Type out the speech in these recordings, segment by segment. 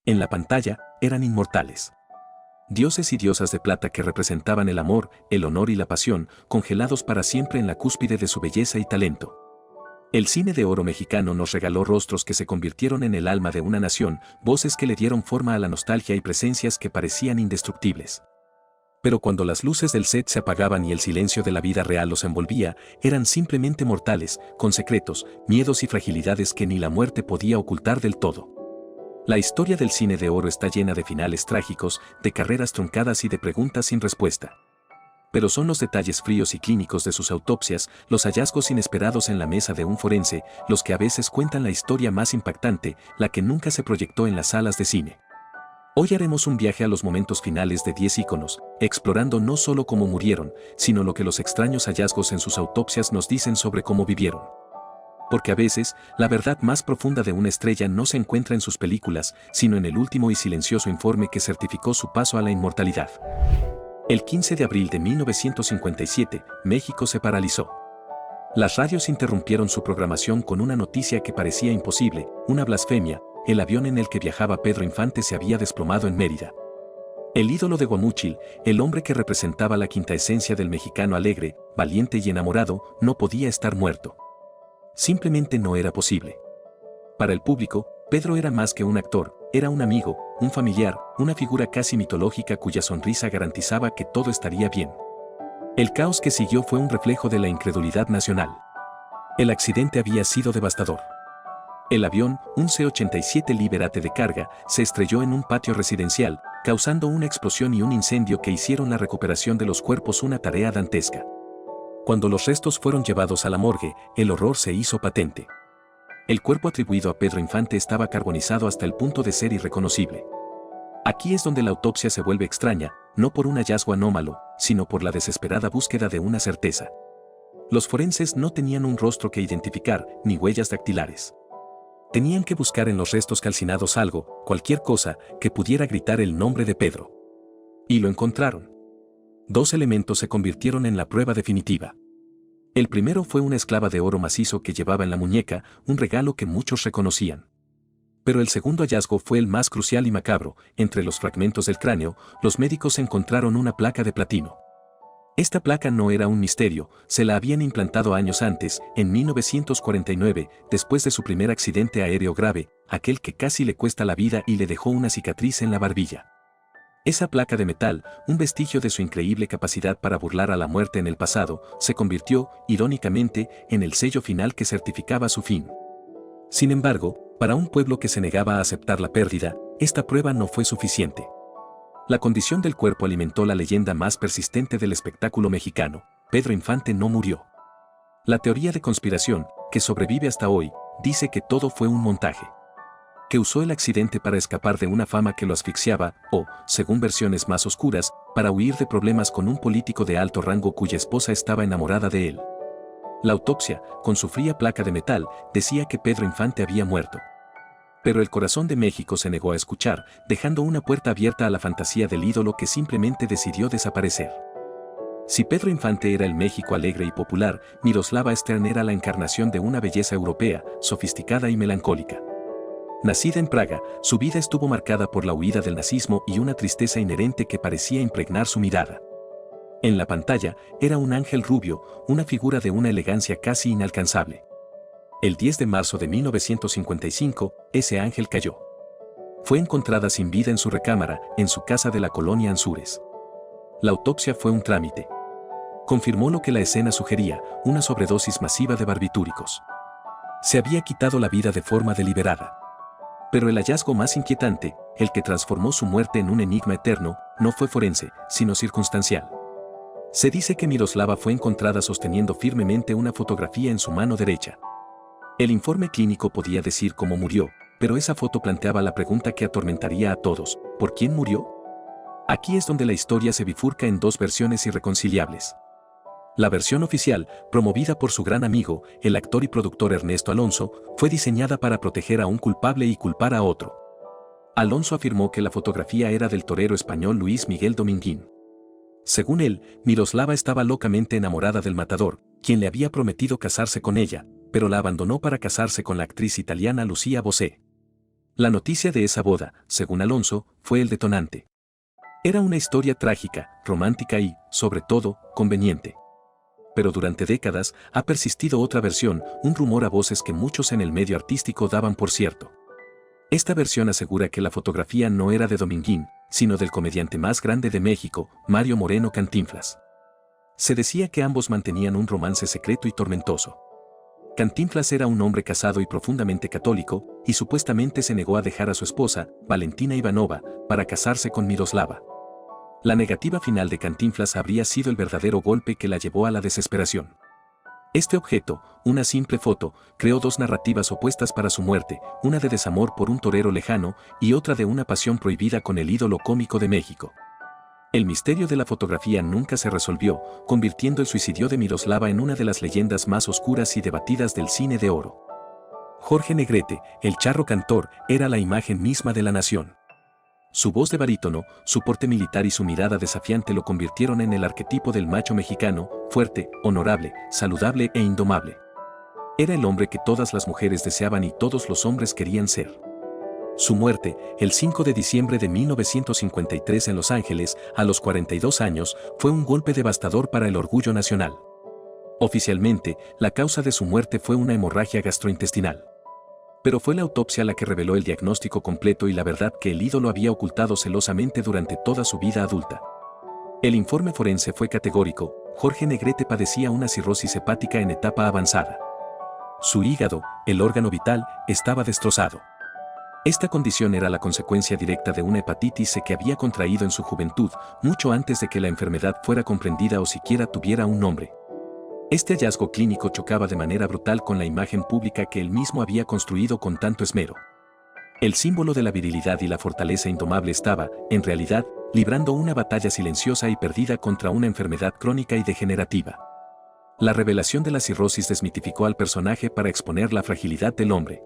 En la pantalla, eran inmortales. Dioses y diosas de plata que representaban el amor, el honor y la pasión, congelados para siempre en la cúspide de su belleza y talento. El cine de oro mexicano nos regaló rostros que se convirtieron en el alma de una nación, voces que le dieron forma a la nostalgia y presencias que parecían indestructibles. Pero cuando las luces del set se apagaban y el silencio de la vida real los envolvía, eran simplemente mortales, con secretos, miedos y fragilidades que ni la muerte podía ocultar del todo. La historia del cine de oro está llena de finales trágicos, de carreras truncadas y de preguntas sin respuesta. Pero son los detalles fríos y clínicos de sus autopsias, los hallazgos inesperados en la mesa de un forense, los que a veces cuentan la historia más impactante, la que nunca se proyectó en las salas de cine. Hoy haremos un viaje a los momentos finales de 10 íconos, explorando no solo cómo murieron, sino lo que los extraños hallazgos en sus autopsias nos dicen sobre cómo vivieron. Porque a veces, la verdad más profunda de una estrella no se encuentra en sus películas, sino en el último y silencioso informe que certificó su paso a la inmortalidad. El 15 de abril de 1957, México se paralizó. Las radios interrumpieron su programación con una noticia que parecía imposible, una blasfemia: el avión en el que viajaba Pedro Infante se había desplomado en Mérida. El ídolo de Guamúchil, el hombre que representaba la quinta esencia del mexicano alegre, valiente y enamorado, no podía estar muerto. Simplemente no era posible. Para el público, Pedro era más que un actor, era un amigo, un familiar, una figura casi mitológica cuya sonrisa garantizaba que todo estaría bien. El caos que siguió fue un reflejo de la incredulidad nacional. El accidente había sido devastador. El avión, un C-87 Liberate de carga, se estrelló en un patio residencial, causando una explosión y un incendio que hicieron la recuperación de los cuerpos una tarea dantesca. Cuando los restos fueron llevados a la morgue, el horror se hizo patente. El cuerpo atribuido a Pedro Infante estaba carbonizado hasta el punto de ser irreconocible. Aquí es donde la autopsia se vuelve extraña, no por un hallazgo anómalo, sino por la desesperada búsqueda de una certeza. Los forenses no tenían un rostro que identificar, ni huellas dactilares. Tenían que buscar en los restos calcinados algo, cualquier cosa, que pudiera gritar el nombre de Pedro. Y lo encontraron. Dos elementos se convirtieron en la prueba definitiva. El primero fue una esclava de oro macizo que llevaba en la muñeca, un regalo que muchos reconocían. Pero el segundo hallazgo fue el más crucial y macabro: entre los fragmentos del cráneo, los médicos encontraron una placa de platino. Esta placa no era un misterio, se la habían implantado años antes, en 1949, después de su primer accidente aéreo grave, aquel que casi le cuesta la vida y le dejó una cicatriz en la barbilla. Esa placa de metal, un vestigio de su increíble capacidad para burlar a la muerte en el pasado, se convirtió, irónicamente, en el sello final que certificaba su fin. Sin embargo, para un pueblo que se negaba a aceptar la pérdida, esta prueba no fue suficiente. La condición del cuerpo alimentó la leyenda más persistente del espectáculo mexicano: Pedro Infante no murió. La teoría de conspiración, que sobrevive hasta hoy, dice que todo fue un montaje. Que usó el accidente para escapar de una fama que lo asfixiaba, o, según versiones más oscuras, para huir de problemas con un político de alto rango cuya esposa estaba enamorada de él. La autopsia, con su fría placa de metal, decía que Pedro Infante había muerto. Pero el corazón de México se negó a escuchar, dejando una puerta abierta a la fantasía del ídolo que simplemente decidió desaparecer. Si Pedro Infante era el México alegre y popular, Miroslava Stern era la encarnación de una belleza europea, sofisticada y melancólica. Nacida en Praga, su vida estuvo marcada por la huida del nazismo y una tristeza inherente que parecía impregnar su mirada. En la pantalla, era un ángel rubio, una figura de una elegancia casi inalcanzable. El 10 de marzo de 1955, ese ángel cayó. Fue encontrada sin vida en su recámara, en su casa de la colonia Anzures. La autopsia fue un trámite. Confirmó lo que la escena sugería: una sobredosis masiva de barbitúricos. Se había quitado la vida de forma deliberada. Pero el hallazgo más inquietante, el que transformó su muerte en un enigma eterno, no fue forense, sino circunstancial. Se dice que Miroslava fue encontrada sosteniendo firmemente una fotografía en su mano derecha. El informe clínico podía decir cómo murió, pero esa foto planteaba la pregunta que atormentaría a todos: ¿por quién murió? Aquí es donde la historia se bifurca en dos versiones irreconciliables. La versión oficial, promovida por su gran amigo, el actor y productor Ernesto Alonso, fue diseñada para proteger a un culpable y culpar a otro. Alonso afirmó que la fotografía era del torero español Luis Miguel Dominguín. Según él, Miroslava estaba locamente enamorada del matador, quien le había prometido casarse con ella, pero la abandonó para casarse con la actriz italiana Lucia Bosé. La noticia de esa boda, según Alonso, fue el detonante. Era una historia trágica, romántica y, sobre todo, conveniente. Pero durante décadas ha persistido otra versión, un rumor a voces que muchos en el medio artístico daban por cierto. Esta versión asegura que la fotografía no era de Dominguín, sino del comediante más grande de México, Mario Moreno Cantinflas. Se decía que ambos mantenían un romance secreto y tormentoso. Cantinflas era un hombre casado y profundamente católico, y supuestamente se negó a dejar a su esposa, Valentina Ivanova, para casarse con Miroslava. La negativa final de Cantinflas habría sido el verdadero golpe que la llevó a la desesperación. Este objeto, una simple foto, creó dos narrativas opuestas para su muerte, una de desamor por un torero lejano y otra de una pasión prohibida con el ídolo cómico de México. El misterio de la fotografía nunca se resolvió, convirtiendo el suicidio de Miroslava en una de las leyendas más oscuras y debatidas del cine de oro. Jorge Negrete, el charro cantor, era la imagen misma de la nación. Su voz de barítono, su porte militar y su mirada desafiante lo convirtieron en el arquetipo del macho mexicano, fuerte, honorable, saludable e indomable. Era el hombre que todas las mujeres deseaban y todos los hombres querían ser. Su muerte, el 5 de diciembre de 1953 en Los Ángeles, a los 42 años, fue un golpe devastador para el orgullo nacional. Oficialmente, la causa de su muerte fue una hemorragia gastrointestinal. Pero fue la autopsia la que reveló el diagnóstico completo y la verdad que el ídolo había ocultado celosamente durante toda su vida adulta. El informe forense fue categórico: Jorge Negrete padecía una cirrosis hepática en etapa avanzada. Su hígado, el órgano vital, estaba destrozado. Esta condición era la consecuencia directa de una hepatitis C que había contraído en su juventud, mucho antes de que la enfermedad fuera comprendida o siquiera tuviera un nombre. Este hallazgo clínico chocaba de manera brutal con la imagen pública que él mismo había construido con tanto esmero. El símbolo de la virilidad y la fortaleza indomable estaba, en realidad, librando una batalla silenciosa y perdida contra una enfermedad crónica y degenerativa. La revelación de la cirrosis desmitificó al personaje para exponer la fragilidad del hombre.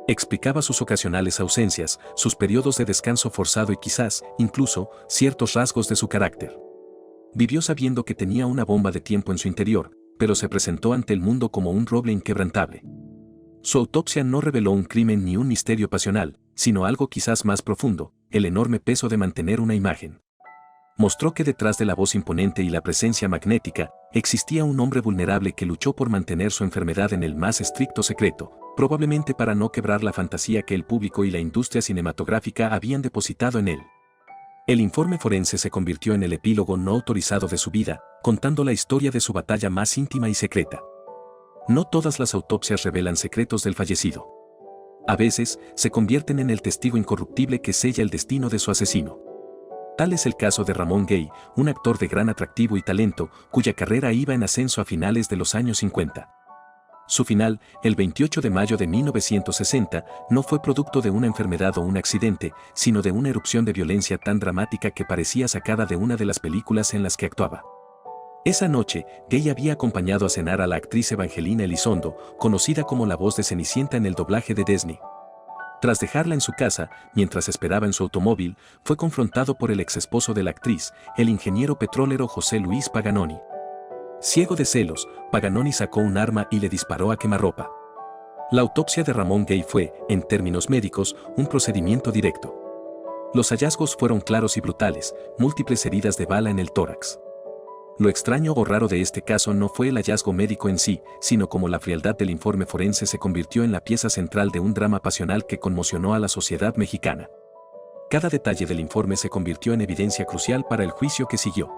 Explicaba sus ocasionales ausencias, sus periodos de descanso forzado y quizás, incluso, ciertos rasgos de su carácter. Vivió sabiendo que tenía una bomba de tiempo en su interior, pero se presentó ante el mundo como un roble inquebrantable. Su autopsia no reveló un crimen ni un misterio pasional, sino algo quizás más profundo: el enorme peso de mantener una imagen. Mostró que detrás de la voz imponente y la presencia magnética, existía un hombre vulnerable que luchó por mantener su enfermedad en el más estricto secreto, probablemente para no quebrar la fantasía que el público y la industria cinematográfica habían depositado en él. El informe forense se convirtió en el epílogo no autorizado de su vida, contando la historia de su batalla más íntima y secreta. No todas las autopsias revelan secretos del fallecido. A veces, se convierten en el testigo incorruptible que sella el destino de su asesino. Tal es el caso de Ramón Gay, un actor de gran atractivo y talento, cuya carrera iba en ascenso a finales de los años 50. Su final, el 28 de mayo de 1960, no fue producto de una enfermedad o un accidente, sino de una erupción de violencia tan dramática que parecía sacada de una de las películas en las que actuaba. Esa noche, Gay había acompañado a cenar a la actriz Evangelina Elizondo, conocida como la voz de Cenicienta en el doblaje de Disney. Tras dejarla en su casa, mientras esperaba en su automóvil, fue confrontado por el exesposo de la actriz, el ingeniero petrolero José Luis Paganoni. Ciego de celos, Paganoni sacó un arma y le disparó a quemarropa. La autopsia de Ramón Gay fue, en términos médicos, un procedimiento directo. Los hallazgos fueron claros y brutales: múltiples heridas de bala en el tórax. Lo extraño o raro de este caso no fue el hallazgo médico en sí, sino cómo la frialdad del informe forense se convirtió en la pieza central de un drama pasional que conmocionó a la sociedad mexicana. Cada detalle del informe se convirtió en evidencia crucial para el juicio que siguió.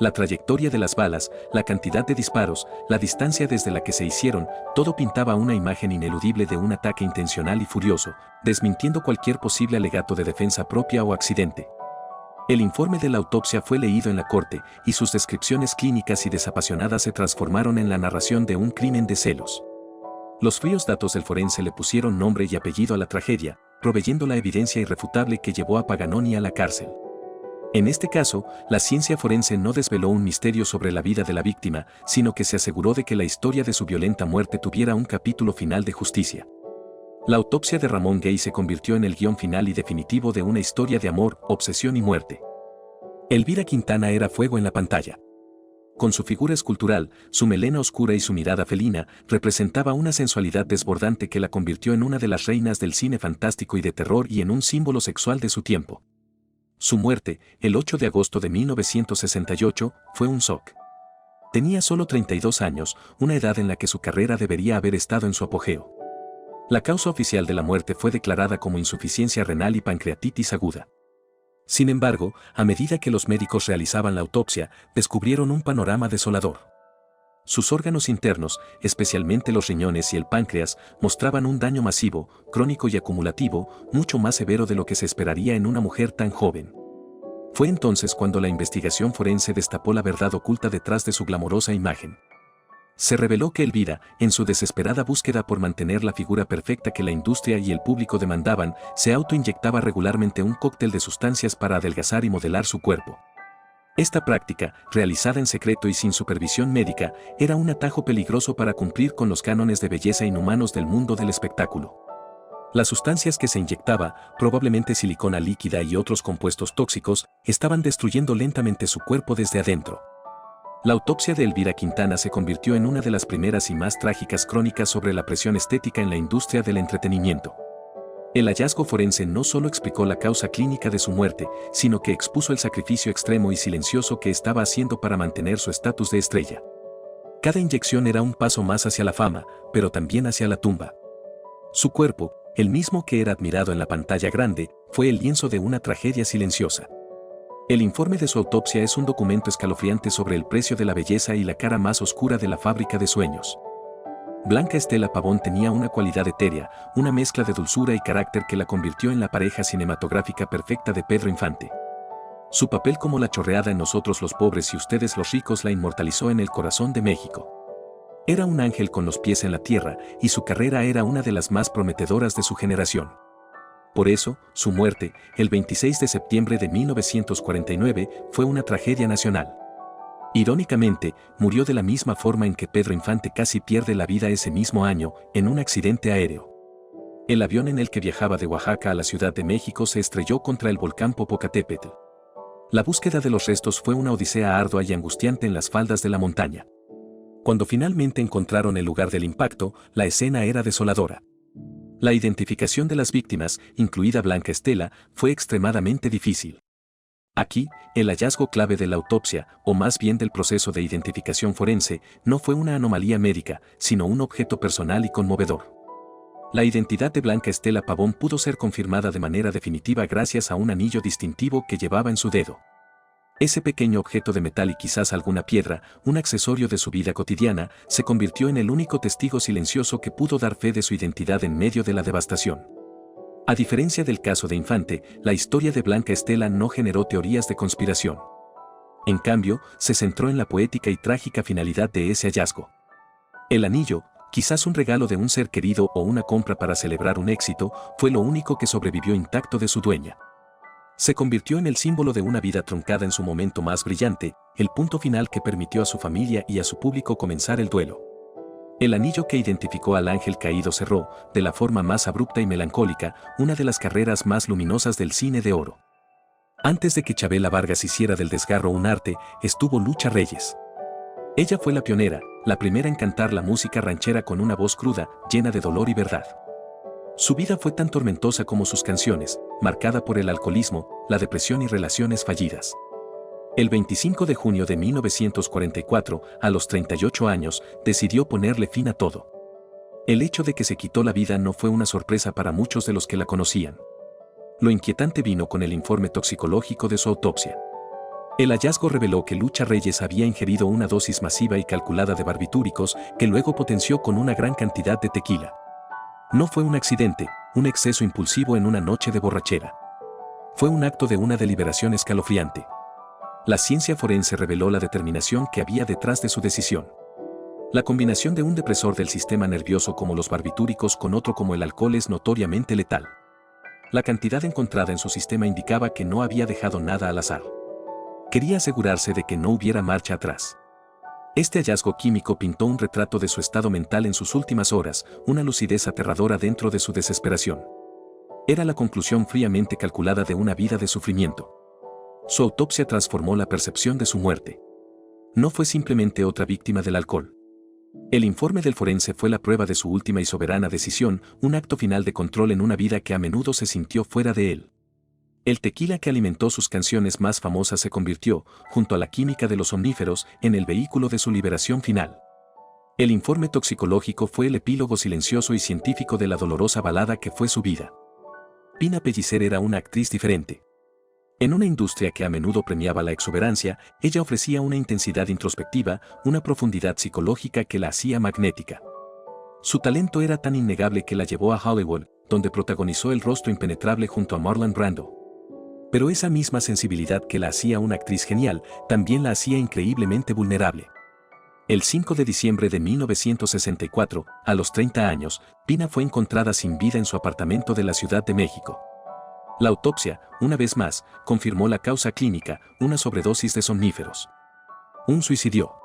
La trayectoria de las balas, la cantidad de disparos, la distancia desde la que se hicieron, todo pintaba una imagen ineludible de un ataque intencional y furioso, desmintiendo cualquier posible alegato de defensa propia o accidente. El informe de la autopsia fue leído en la corte, y sus descripciones clínicas y desapasionadas se transformaron en la narración de un crimen de celos. Los fríos datos del forense le pusieron nombre y apellido a la tragedia, proveyendo la evidencia irrefutable que llevó a Paganoni a la cárcel. En este caso, la ciencia forense no desveló un misterio sobre la vida de la víctima, sino que se aseguró de que la historia de su violenta muerte tuviera un capítulo final de justicia. La autopsia de Ramón Gay se convirtió en el guión final y definitivo de una historia de amor, obsesión y muerte. Elvira Quintana era fuego en la pantalla. Con su figura escultural, su melena oscura y su mirada felina, representaba una sensualidad desbordante que la convirtió en una de las reinas del cine fantástico y de terror y en un símbolo sexual de su tiempo. Su muerte, el 8 de agosto de 1968, fue un shock. Tenía solo 32 años, una edad en la que su carrera debería haber estado en su apogeo. La causa oficial de la muerte fue declarada como insuficiencia renal y pancreatitis aguda. Sin embargo, a medida que los médicos realizaban la autopsia, descubrieron un panorama desolador. Sus órganos internos, especialmente los riñones y el páncreas, mostraban un daño masivo, crónico y acumulativo, mucho más severo de lo que se esperaría en una mujer tan joven. Fue entonces cuando la investigación forense destapó la verdad oculta detrás de su glamorosa imagen. Se reveló que Elvira, en su desesperada búsqueda por mantener la figura perfecta que la industria y el público demandaban, se autoinyectaba regularmente un cóctel de sustancias para adelgazar y modelar su cuerpo. Esta práctica, realizada en secreto y sin supervisión médica, era un atajo peligroso para cumplir con los cánones de belleza inhumanos del mundo del espectáculo. Las sustancias que se inyectaba, probablemente silicona líquida y otros compuestos tóxicos, estaban destruyendo lentamente su cuerpo desde adentro. La autopsia de Elvira Quintana se convirtió en una de las primeras y más trágicas crónicas sobre la presión estética en la industria del entretenimiento. El hallazgo forense no solo explicó la causa clínica de su muerte, sino que expuso el sacrificio extremo y silencioso que estaba haciendo para mantener su estatus de estrella. Cada inyección era un paso más hacia la fama, pero también hacia la tumba. Su cuerpo, el mismo que era admirado en la pantalla grande, fue el lienzo de una tragedia silenciosa. El informe de su autopsia es un documento escalofriante sobre el precio de la belleza y la cara más oscura de la fábrica de sueños. Blanca Estela Pavón tenía una cualidad etérea, una mezcla de dulzura y carácter que la convirtió en la pareja cinematográfica perfecta de Pedro Infante. Su papel como la chorreada en Nosotros los pobres y ustedes los ricos la inmortalizó en el corazón de México. Era un ángel con los pies en la tierra y su carrera era una de las más prometedoras de su generación. Por eso, su muerte, el 26 de septiembre de 1949, fue una tragedia nacional. Irónicamente, murió de la misma forma en que Pedro Infante casi pierde la vida ese mismo año, en un accidente aéreo. El avión en el que viajaba de Oaxaca a la Ciudad de México se estrelló contra el volcán Popocatépetl. La búsqueda de los restos fue una odisea ardua y angustiante en las faldas de la montaña. Cuando finalmente encontraron el lugar del impacto, la escena era desoladora. La identificación de las víctimas, incluida Blanca Estela, fue extremadamente difícil. Aquí, el hallazgo clave de la autopsia, o más bien del proceso de identificación forense, no fue una anomalía médica, sino un objeto personal y conmovedor. La identidad de Blanca Estela Pavón pudo ser confirmada de manera definitiva gracias a un anillo distintivo que llevaba en su dedo. Ese pequeño objeto de metal y quizás alguna piedra, un accesorio de su vida cotidiana, se convirtió en el único testigo silencioso que pudo dar fe de su identidad en medio de la devastación. A diferencia del caso de Infante, la historia de Blanca Estela no generó teorías de conspiración. En cambio, se centró en la poética y trágica finalidad de ese hallazgo. El anillo, quizás un regalo de un ser querido o una compra para celebrar un éxito, fue lo único que sobrevivió intacto de su dueña. Se convirtió en el símbolo de una vida truncada en su momento más brillante, el punto final que permitió a su familia y a su público comenzar el duelo. El anillo que identificó al ángel caído cerró, de la forma más abrupta y melancólica, una de las carreras más luminosas del cine de oro. Antes de que Chabela Vargas hiciera del desgarro un arte, estuvo Lucha Reyes. Ella fue la pionera, la primera en cantar la música ranchera con una voz cruda, llena de dolor y verdad. Su vida fue tan tormentosa como sus canciones, marcada por el alcoholismo, la depresión y relaciones fallidas. El 25 de junio de 1944, a los 38 años, decidió ponerle fin a todo. El hecho de que se quitó la vida no fue una sorpresa para muchos de los que la conocían. Lo inquietante vino con el informe toxicológico de su autopsia. El hallazgo reveló que Lucha Reyes había ingerido una dosis masiva y calculada de barbitúricos que luego potenció con una gran cantidad de tequila. No fue un accidente, un exceso impulsivo en una noche de borrachera. Fue un acto de una deliberación escalofriante. La ciencia forense reveló la determinación que había detrás de su decisión. La combinación de un depresor del sistema nervioso como los barbitúricos con otro como el alcohol es notoriamente letal. La cantidad encontrada en su sistema indicaba que no había dejado nada al azar. Quería asegurarse de que no hubiera marcha atrás. Este hallazgo químico pintó un retrato de su estado mental en sus últimas horas, una lucidez aterradora dentro de su desesperación. Era la conclusión fríamente calculada de una vida de sufrimiento. Su autopsia transformó la percepción de su muerte. No fue simplemente otra víctima del alcohol. El informe del forense fue la prueba de su última y soberana decisión, un acto final de control en una vida que a menudo se sintió fuera de él. El tequila que alimentó sus canciones más famosas se convirtió, junto a la química de los somníferos, en el vehículo de su liberación final. El informe toxicológico fue el epílogo silencioso y científico de la dolorosa balada que fue su vida. Pina Pellicer era una actriz diferente. En una industria que a menudo premiaba la exuberancia, ella ofrecía una intensidad introspectiva, una profundidad psicológica que la hacía magnética. Su talento era tan innegable que la llevó a Hollywood, donde protagonizó El rostro impenetrable junto a Marlon Brando. Pero esa misma sensibilidad que la hacía una actriz genial, también la hacía increíblemente vulnerable. El 5 de diciembre de 1964, a los 30 años, Pina fue encontrada sin vida en su apartamento de la Ciudad de México. La autopsia, una vez más, confirmó la causa clínica, una sobredosis de somníferos. Un suicidio.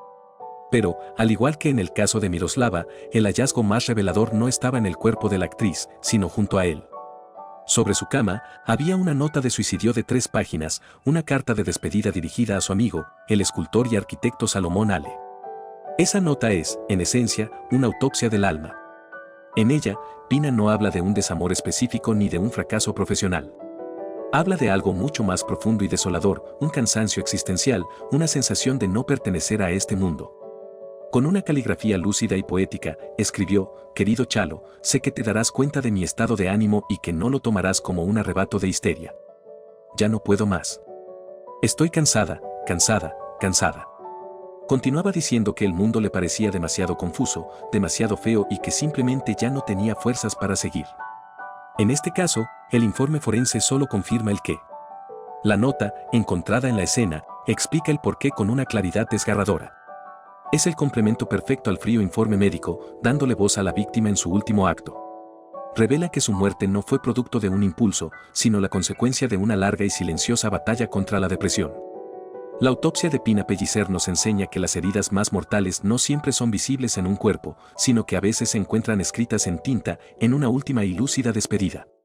Pero, al igual que en el caso de Miroslava, el hallazgo más revelador no estaba en el cuerpo de la actriz, sino junto a él. Sobre su cama, había una nota de suicidio de 3 páginas, una carta de despedida dirigida a su amigo, el escultor y arquitecto Salomón Ale. Esa nota es, en esencia, una autopsia del alma. En ella, Pina no habla de un desamor específico ni de un fracaso profesional. Habla de algo mucho más profundo y desolador, un cansancio existencial, una sensación de no pertenecer a este mundo. Con una caligrafía lúcida y poética, escribió: «Querido Chalo, sé que te darás cuenta de mi estado de ánimo y que no lo tomarás como un arrebato de histeria. Ya no puedo más. Estoy cansada, cansada, cansada». Continuaba diciendo que el mundo le parecía demasiado confuso, demasiado feo y que simplemente ya no tenía fuerzas para seguir. En este caso, el informe forense solo confirma el qué. La nota, encontrada en la escena, explica el porqué con una claridad desgarradora. Es el complemento perfecto al frío informe médico, dándole voz a la víctima en su último acto. Revela que su muerte no fue producto de un impulso, sino la consecuencia de una larga y silenciosa batalla contra la depresión. La autopsia de Pina Pellicer nos enseña que las heridas más mortales no siempre son visibles en un cuerpo, sino que a veces se encuentran escritas en tinta en una última y lúcida despedida.